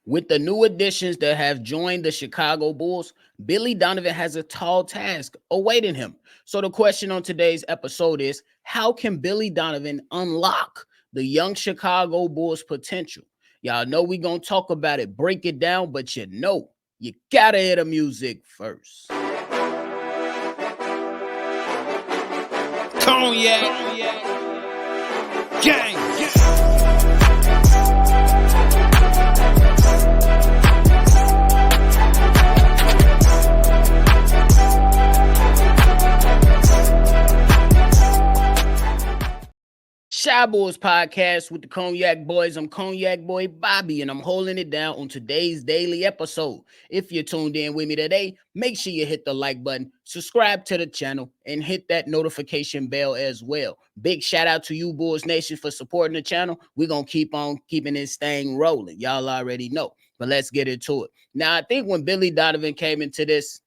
With the new additions that have joined the Chicago Bulls, Billy Donovan has a tall task awaiting him. So, the question on today's episode is, how can Billy Donovan unlock the young Chicago Bulls' potential? Y'all know we're going to talk about it, break it down, but you got to hear the music first. Cognac, gang. Shy Boys Podcast with the Cognac Boys. I'm Cognac Boy Bobby, and I'm holding it down on today's daily episode. If you're tuned in with me today, make sure you hit the like button, subscribe to the channel, and hit that notification bell as well. Big shout out to you, Bulls Nation, for supporting the channel. We're going to keep on keeping this thing rolling. Y'all already know, but let's get into it. Now, I think when Billy Donovan came into this,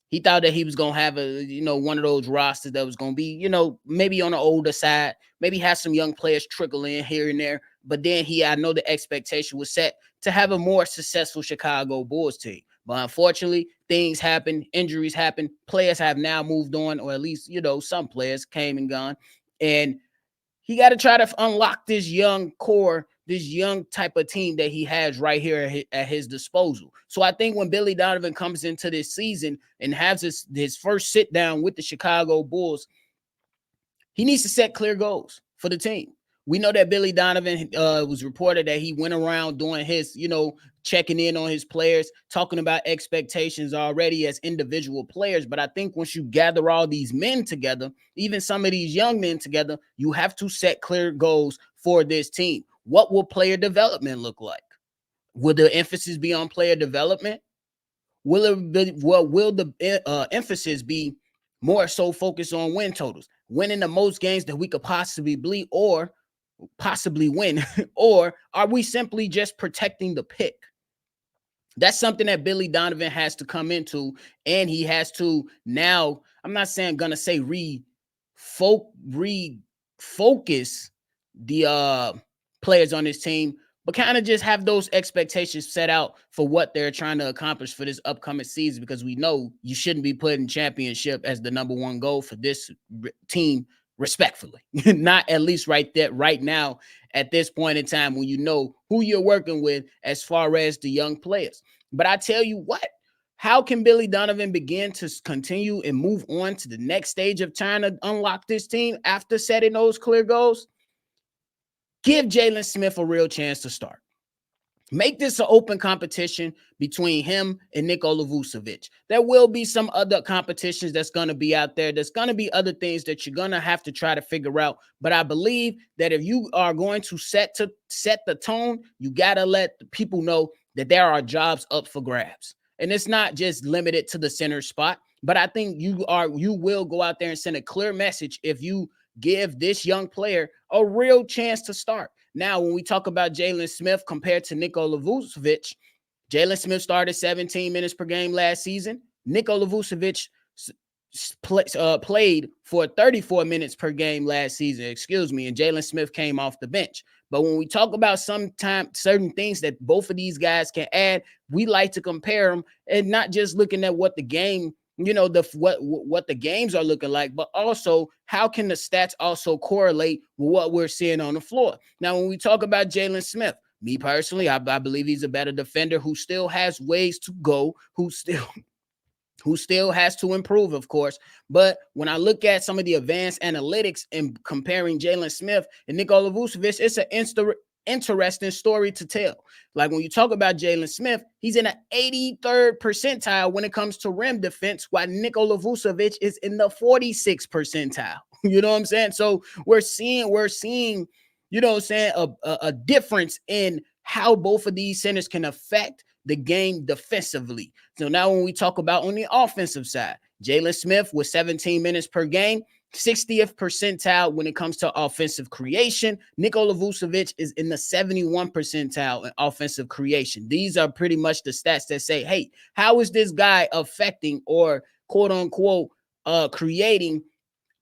he thought that he was going to have one of those rosters that was going to be, maybe on the older side, maybe have some young players trickle in here and there. But then I know the expectation was set to have a more successful Chicago Bulls team. But unfortunately, things happen, injuries happen. Players have now moved on, or at least, some players came and gone. And he got to try to unlock this young core, this young type of team that he has right here at his disposal. So I think when Billy Donovan comes into this season and has his first sit down with the Chicago Bulls, he needs to set clear goals for the team. We know that Billy Donovan was reported that he went around doing his, checking in on his players, talking about expectations already as individual players. But I think once you gather all these men together, even some of these young men together, you have to set clear goals for this team. What will player development look like? Will the emphasis be on player development? Will the emphasis be more so focused on win totals, winning the most games that we could possibly win, or are we simply just protecting the pick? That's something that Billy Donovan has to come into, and he has to now, I'm not saying gonna say refocus the players on his team, but kind of just have those expectations set out for what they're trying to accomplish for this upcoming season, because we know you shouldn't be putting championship as the number one goal for this team, respectfully. Not at least right now at this point in time when you know who you're working with as far as the young players. But I tell you what, how can Billy Donovan begin to continue and move on to the next stage of trying to unlock this team after setting those clear goals? Give Jalen Smith a real chance to start. Make this an open competition between him and Nikola Vucevic. There will be some other competitions that's going to be out there. There's going to be other things that you're going to have to try to figure out. But I believe that if you are going to set the tone, you got to let the people know that there are jobs up for grabs. And it's not just limited to the center spot. But I think you will go out there and send a clear message if you give this young player a real chance to start. Now, when we talk about Jalen Smith compared to Nikola Vucevic, Jalen Smith started 17 minutes per game last season. Nikola Vucevic played for 34 minutes per game last season, and Jalen Smith came off the bench. But when we talk about sometimes certain things that both of these guys can add, we like to compare them and not just looking at what the game, what the games are looking like, but also how can the stats also correlate with what we're seeing on the floor. Now, when we talk about Jalen Smith, me personally, I believe he's a better defender who still has ways to go, who still has to improve, of course. But when I look at some of the advanced analytics and comparing Jalen Smith and Nikola Vucevic, it's an interesting story to tell. Like when you talk about Jalen Smith, he's in an 83rd percentile when it comes to rim defense, while Nikola Vucevic is in the 46th percentile. You know what I'm saying? So we're seeing, a difference in how both of these centers can affect the game defensively. So now when we talk about on the offensive side, Jalen Smith with 17 minutes per game, 60th percentile when it comes to offensive creation. Nikola Vucevic is in the 71 percentile in offensive creation. These are pretty much the stats that say, hey, how is this guy affecting or quote unquote creating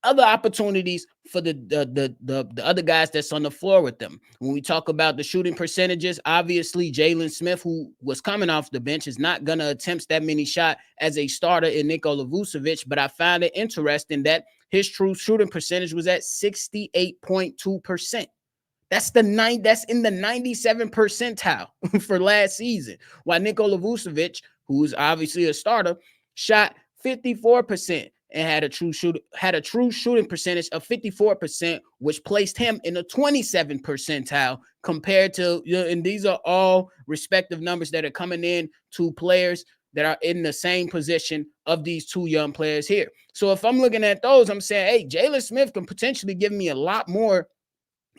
Other opportunities for the other guys that's on the floor with them. When we talk about the shooting percentages, obviously Jalen Smith, who was coming off the bench, is not gonna attempt that many shots as a starter in Nikola Vucevic. But I found it interesting that his true shooting percentage was at 68.2%. That's in the 97 percentile for last season. While Nikola Vucevic, who's obviously a starter, shot 54% and had a true shooting percentage of 54%, which placed him in the 27 percentile compared to, and these are all respective numbers that are coming in to players that are in the same position of these two young players here. So if I'm looking at those, I'm saying, hey, Jalen Smith can potentially give me a lot more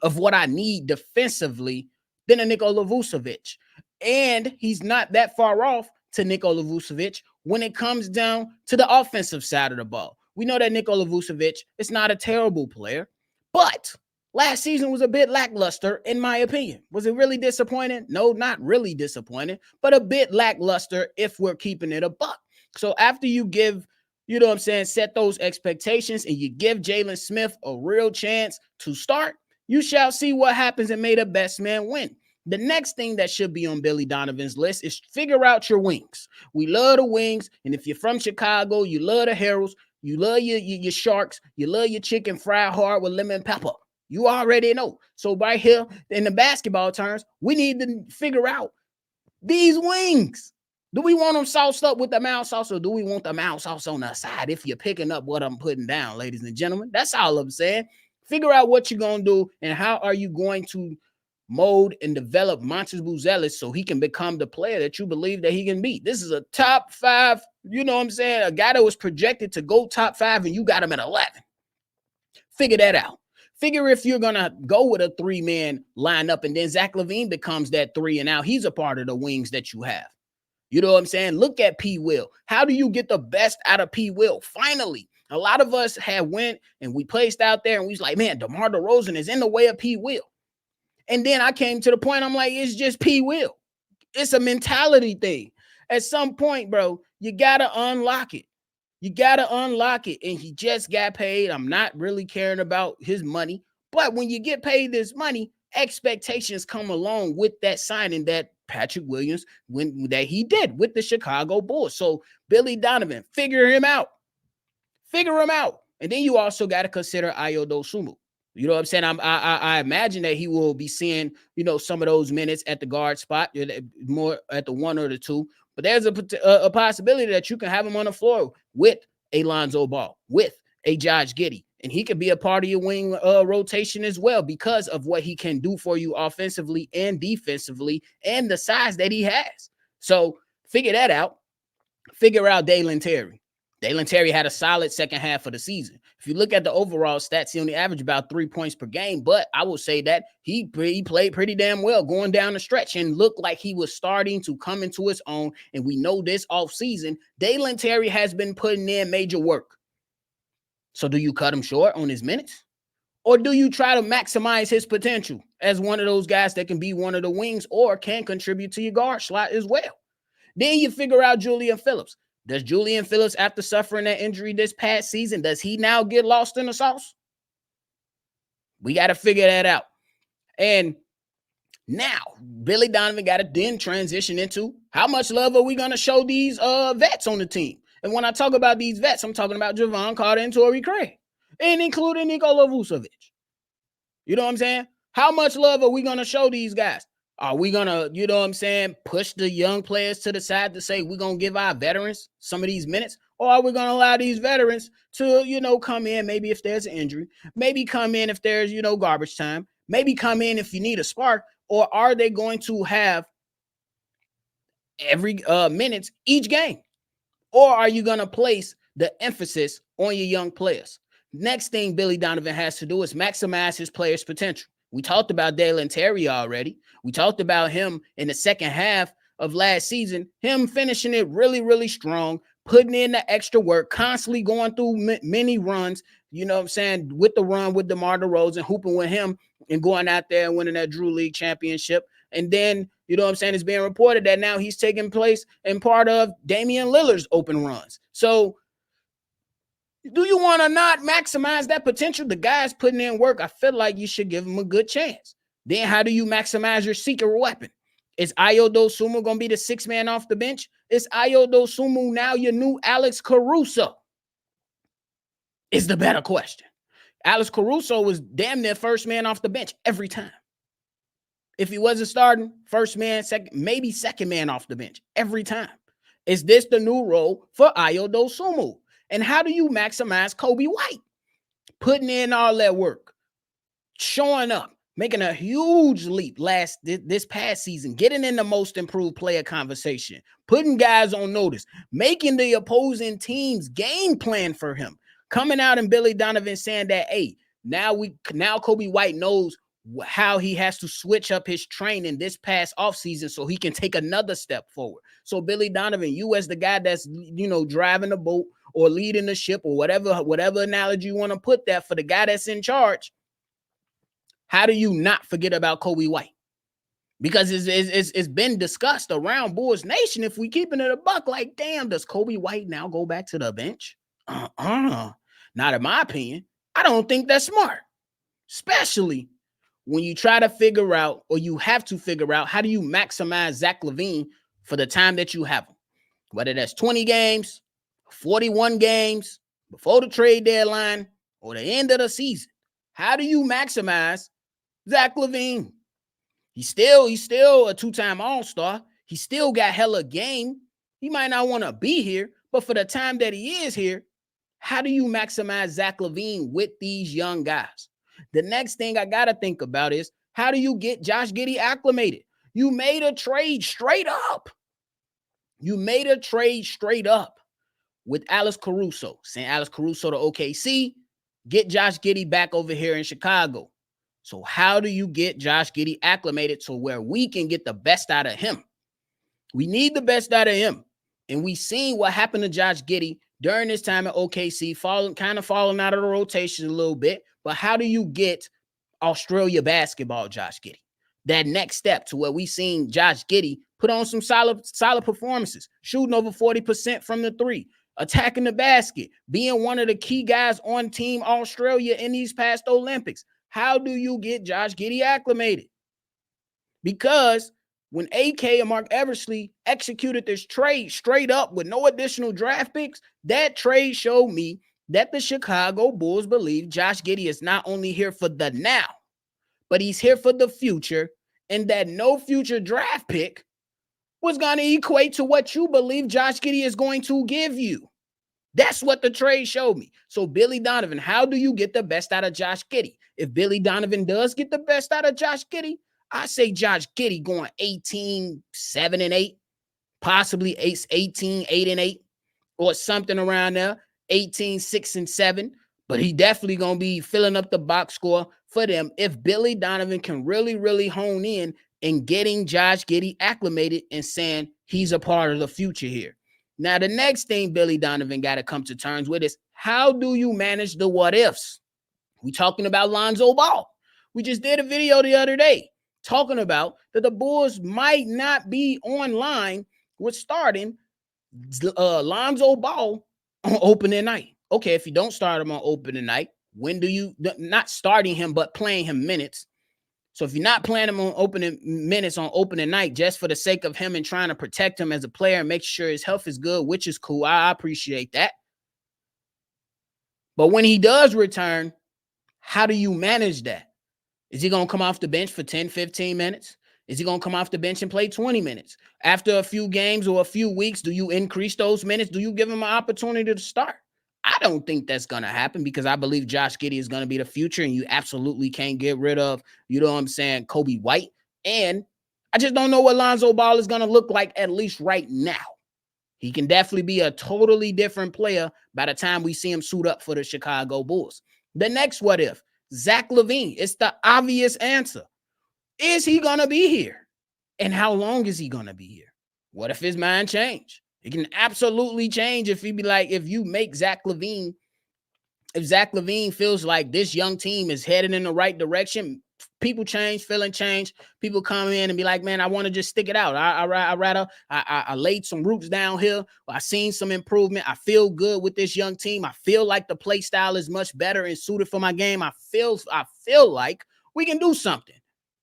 of what I need defensively than a Nikola Vucevic. And he's not that far off to Nikola Vucevic when it comes down to the offensive side of the ball. We know that Nikola Vucevic is not a terrible player, but last season was a bit lackluster, in my opinion. Was it really disappointing? No, not really disappointing, but a bit lackluster if we're keeping it a buck. So after you give, you know what I'm saying, set those expectations and you give Jalen Smith a real chance to start, you shall see what happens and may the best man win. The next thing that should be on Billy Donovan's list is figure out your wings. We love the wings, and if you're from Chicago, you love the Heralds, you love your Sharks, you love your chicken fried hard with lemon pepper. You already know. So right here, in the basketball terms, we need to figure out these wings. Do we want them sauced up with the mound sauce, or do we want the mound sauce on the side? If you're picking up what I'm putting down, ladies and gentlemen, that's all I'm saying. Figure out what you're going to do and how are you going to mold and develop Montes Buzelis so he can become the player that you believe that he can be. This is a top 5, you know what I'm saying, a guy that was projected to go top 5 and you got him at 11. Figure that out. Figure if you're going to go with a 3-man lineup and then Zach LaVine becomes that 3 and now he's a part of the wings that you have. You know what I'm saying? Look at P. Will. How do you get the best out of P. Will? Finally, a lot of us had went and we placed out there and we was like, man, DeMar DeRozan is in the way of P. Will. And then I came to the point, I'm like, it's just P. Will. It's a mentality thing. At some point, bro, you got to unlock it. You got to unlock it. And he just got paid. I'm not really caring about his money. But when you get paid this money, expectations come along with that signing that Patrick Williams that he did with the Chicago Bulls. So Billy Donovan, figure him out. Figure him out. And then you also got to consider Ayo Dosunmu. You know what I'm saying? I imagine that he will be seeing, you know, some of those minutes at the guard spot, more at the 1 or the 2. But there's a possibility that you can have him on the floor with a Lonzo Ball, with a Josh Giddey. And he could be a part of your wing rotation as well because of what he can do for you offensively and defensively and the size that he has. So figure that out. Figure out Dalen Terry. Dalen Terry had a solid second half of the season. If you look at the overall stats, he only averaged about 3 points per game, but I will say that he played pretty damn well going down the stretch and looked like he was starting to come into his own. And we know this offseason, Dalen Terry has been putting in major work. So do you cut him short on his minutes? Or do you try to maximize his potential as one of those guys that can be one of the wings or can contribute to your guard slot as well? Then you figure out Julian Phillips. Does Julian Phillips, after suffering that injury this past season, does he now get lost in the sauce? We got to figure that out. And now, Billy Donovan got to then transition into how much love are we going to show these vets on the team? And when I talk about these vets, I'm talking about Javon Carter and Torrey Craig, and including Nikola Vucevic. You know what I'm saying? How much love are we going to show these guys? Are we going to, you know what I'm saying, push the young players to the side to say we're going to give our veterans some of these minutes? Or are we going to allow these veterans to, you know, come in maybe if there's an injury, maybe come in if there's, you know, garbage time, maybe come in if you need a spark? Or are they going to have every minutes each game? Or are you going to place the emphasis on your young players? Next thing Billy Donovan has to do is maximize his players' potential. We talked about Dalen Terry already. We talked about him in the second half of last season, him finishing it really, really strong, putting in the extra work, constantly going through many runs, you know what I'm saying, with the run with DeMar DeRozan, hooping with him and going out there and winning that Drew League championship. And then, you know what I'm saying, it's being reported that now he's taking place and part of Damian Lillard's open runs. So, Do you want to not maximize that potential? The guy's putting in work. I feel like you should give him a good chance. Then how do you maximize your secret weapon? Is Ayo Dosunmu going to be the sixth man off the bench? Is Ayo Dosunmu now your new Alex Caruso? Is the better question. Alex Caruso was damn near first man off the bench every time. If he wasn't starting, first man, second, maybe second man off the bench every time. Is this the new role for Ayo Dosunmu? And how do you maximize Kobe White? Putting in all that work, showing up, making a huge leap this past season, getting in the most improved player conversation, putting guys on notice, making the opposing team's game plan for him, coming out and Billy Donovan saying that, hey, now Kobe White knows how he has to switch up his training this past offseason so he can take another step forward. So Billy Donovan, you as the guy that's, driving the boat or leading the ship or whatever analogy you want to put that for the guy that's in charge, how do you not forget about Kobe White? Because it's been discussed around Bulls Nation, if we keeping it a buck, like, damn, does Kobe White now go back to the bench? Not in my opinion. I don't think that's smart, especially when you try to figure out, or you have to figure out, how do you maximize Zach LaVine for the time that you have him? Whether that's 20 games, 41 games, before the trade deadline, or the end of the season. How do you maximize Zach LaVine? He's still a two-time All-Star. He still got hella game. He might not want to be here, but for the time that he is here, how do you maximize Zach LaVine with these young guys? The next thing I got to think about is, how do you get Josh Giddey acclimated? You made a trade straight up. With Alex Caruso, saying Alex Caruso to OKC, get Josh Giddey back over here in Chicago. So how do you get Josh Giddey acclimated to where we can get the best out of him? We need the best out of him. And we seen what happened to Josh Giddey during this time at OKC, falling out of the rotation a little bit. But how do you get Australia basketball Josh Giddey? That next step to where we seen Josh Giddey put on some solid performances, shooting over 40% from the three, attacking the basket, being one of the key guys on Team Australia in these past Olympics. How do you get Josh Giddey acclimated? Because when AK and Mark Eversley executed this trade straight up with no additional draft picks, that trade showed me that the Chicago Bulls believe Josh Giddey is not only here for the now, but he's here for the future, and that no future draft pick was going to equate to what you believe Josh Giddey is going to give you. That's what the trade showed me. So Billy Donovan, how do you get the best out of Josh Giddey? If Billy Donovan does get the best out of Josh Giddey, I say Josh Giddey going 18, 7 and 8, possibly 18, 8 and 8, or something around there, 18, 6 and 7. But he definitely going to be filling up the box score for them if Billy Donovan can really, really hone in and getting Josh Giddey acclimated and saying he's a part of the future here. Now, the next thing Billy Donovan got to come to terms with is, how do you manage the what ifs? We talking about Lonzo Ball. We just did a video the other day talking about that the Bulls might not be online with starting Lonzo Ball on opening night. Okay, if you don't start him on opening night, when do you, not starting him, but playing him minutes? So if you're not playing him on opening minutes on opening night, just for the sake of him and trying to protect him as a player and make sure his health is good, which is cool, I appreciate that. But when he does return, how do you manage that? Is he going to come off the bench for 10, 15 minutes? Is he going to come off the bench and play 20 minutes? After a few games or a few weeks, do you increase those minutes? Do you give him an opportunity to start? I don't think that's going to happen, because I believe Josh Giddey is going to be the future, and you absolutely can't get rid of, Kobe White. And I just don't know what Lonzo Ball is going to look like, at least right now. He can definitely be a totally different player by the time we see him suit up for the Chicago Bulls. The next what if, Zach LaVine. It's the obvious answer. Is he going to be here? And how long is he going to be here? What if his mind change? It can absolutely change if you make Zach LaVine, if Zach LaVine feels like this young team is headed in the right direction, people change, feeling change. People come in and be like, man, I want to just stick it out. I laid some roots down here. I seen some improvement. I feel good with this young team. I feel like the play style is much better and suited for my game. I feel like we can do something.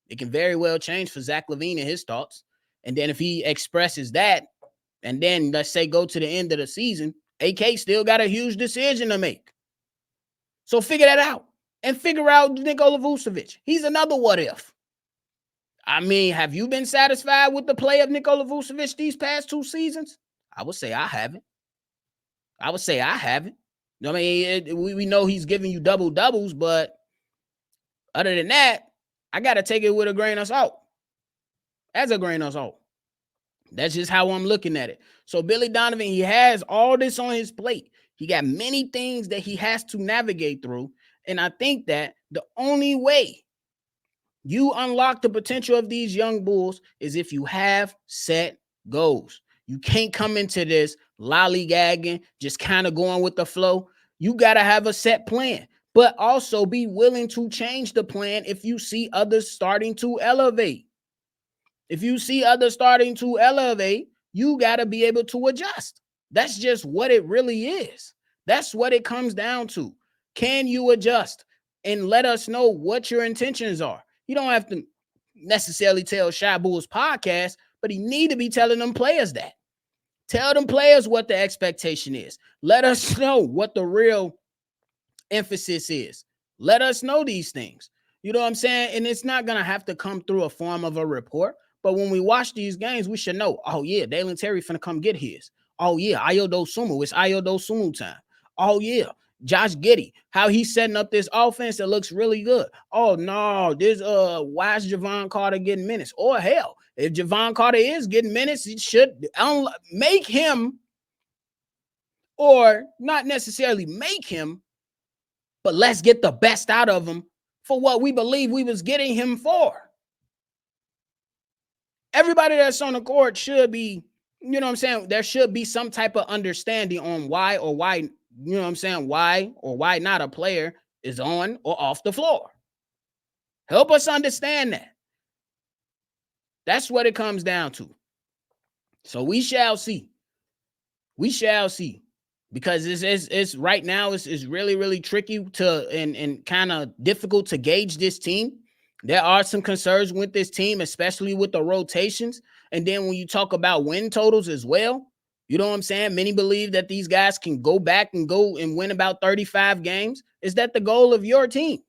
It can very well change for Zach LaVine and his thoughts. And then if he expresses that, and then let's say go to the end of the season, AK still got a huge decision to make. So figure that out. And figure out Nikola Vucevic. He's another what if. I mean, have you been satisfied with the play of Nikola Vucevic these past 2 seasons? I would say I haven't. I mean, we know he's giving you double-doubles, but other than that, I got to take it with a grain of salt. As a grain of salt. That's just how I'm looking at it. So Billy Donovan, he has all this on his plate. He got many things that he has to navigate through. And I think that the only way you unlock the potential of these young Bulls is if you have set goals. You can't come into this lollygagging, just kind of going with the flow. You got to have a set plan, but also be willing to change the plan if you see others starting to elevate. If you see others starting to elevate, you got to be able to adjust. That's just what it really is. That's what it comes down to. Can you adjust and let us know what your intentions are? You don't have to necessarily tell Shy Bulls podcast, but he need to be telling them players that. Tell them players what the expectation is. Let us know what the real emphasis is. Let us know these things. You know what I'm saying? And it's not going to have to come through a form of a report. But when we watch these games, we should know, oh, yeah, Dalen Terry finna come get his. Oh, yeah, Ayo Dosunmu. It's Ayo Dosunmu time. Oh, yeah, Josh Giddey, how he's setting up this offense that looks really good. Oh, no, why is Javon Carter getting minutes? Or hell, if Javon Carter is getting minutes, it should make him, or not necessarily make him, but let's get the best out of him for what we believe we was getting him for. Everybody that's on the court should be, you know what I'm saying? There should be some type of understanding on why, you know what I'm saying? Why or why not a player is on or off the floor. Help us understand that. That's what it comes down to. So we shall see. We shall see. Because it's right now, it's really, really tricky to and kind of difficult to gauge this team. There are some concerns with this team, especially with the rotations. And then when you talk about win totals as well, you know what I'm saying? Many believe that these guys can go back and go and win about 35 games. Is that the goal of your team?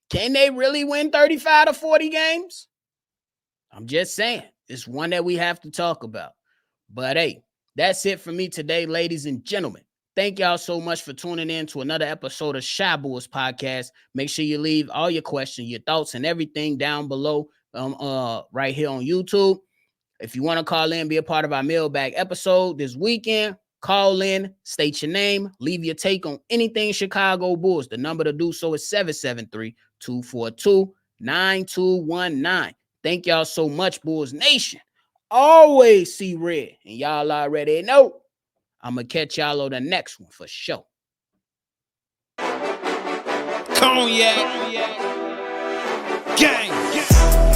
Can they really win 35 to 40 games? I'm just saying. It's one that we have to talk about. But hey, that's it for me today, ladies and gentlemen. Thank y'all so much for tuning in to another episode of Shy Bulls Podcast. Make sure you leave all your questions, your thoughts, and everything down below right here on YouTube. If you want to call in, be a part of our mailbag episode this weekend, call in, state your name, leave your take on anything Chicago Bulls. The number to do so is 773-242-9219. Thank y'all so much, Bulls Nation. Always see red, and y'all already know. I'm going to catch y'all on the next one for sure. Cognac. Gang.